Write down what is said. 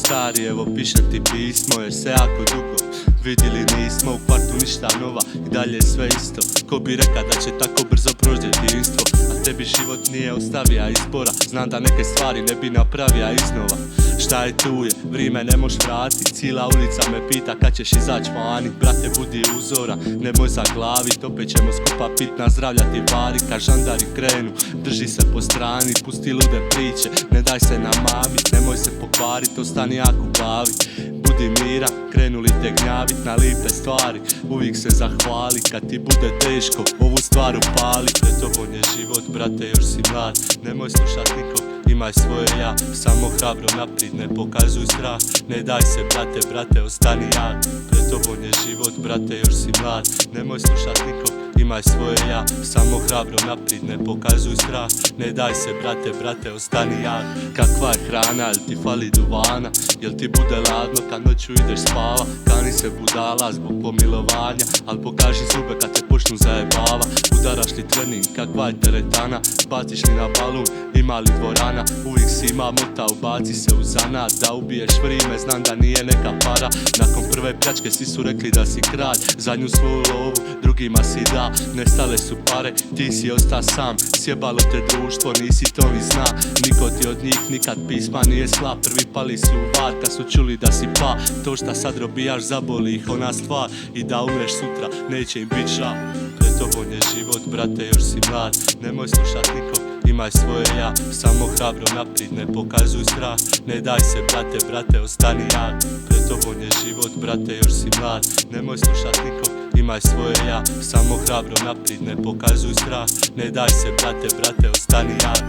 stari, evo pišem ti pismo jer se jako dugo vidjeli nismo. U kvartu ništa nova i dalje sve isto. Ko bi reka da će tako brzo proći djetinjstvo, a tebi život nije ostavija izbora. Znam da neke stvari ne bi napravija iznova. Šta je tu je, vrime ne moš vratit. Cijela ulica me pita kad ćeš izać vani. Brate, budi uzora, nemoj zaglavit. Opet ćemo skupa pit na zdravlja ti vari. Kad žandari krenu, drži se po strani. Pusti lude priče, ne daj se namamit. Nemoj se pokvarit, ostani jak u glavi. Budi mira, krenuli te gnjavit na lipe stvari. Uvijek se zahvali, kad ti bude teško, ovu stvar upali. Pred tobom je život, brate, još si mlad. Nemoj slušat nikog, imaj svoje ja. Samo hrabro naprijed, ne pokazuj strah. Ne daj se, brate, ostani jak. Pred tobom je život, brate, još si mlad. Nemoj slušat nikog, imaj svoje ja. Samo hrabro naprijed, ne pokazuj strah. Ne daj se, brate, ostani jak. Kakva je hrana, jel ti fali duvana? Jel ti bude ladno kad noću ideš spava? Kani se budala zbog pomilovanja, al pokaži zube kad te počnu zajebava. Udaraš li trening, kakva je teretana? Baciš li na balun, ima li dvorana? Uvijek si ima mota, ubaci se u zanat. Da ubiješ vrime, znam da nije neka para. Nakon prve pljačke svi su rekli da si kralj. Zadnju svoju lovu drugima si da. Nestale su pare, ti si osta sam. Sjebalo te društvo, nisi to ni zna. Niko ti od njih nikad pisma nije sla. Prvi pali su u vat kad su čuli da si pa. To šta sad robijaš zaboli ih ona stvar. I da umreš sutra, neće im bit žal. Pred tobom je život, brate, još si mlad. Nemoj slušat nikog, imaj svoje ja. Samo hrabro naprijed, ne pokazuj strah. Ne daj se, brate, ostani jak. Pred tobom je život, brate, još si mlad. Nemoj slušat nikog, imaj svoje ja. Samo hrabro naprijed, ne pokazuj strah. Ne daj se, brate, ostani jak.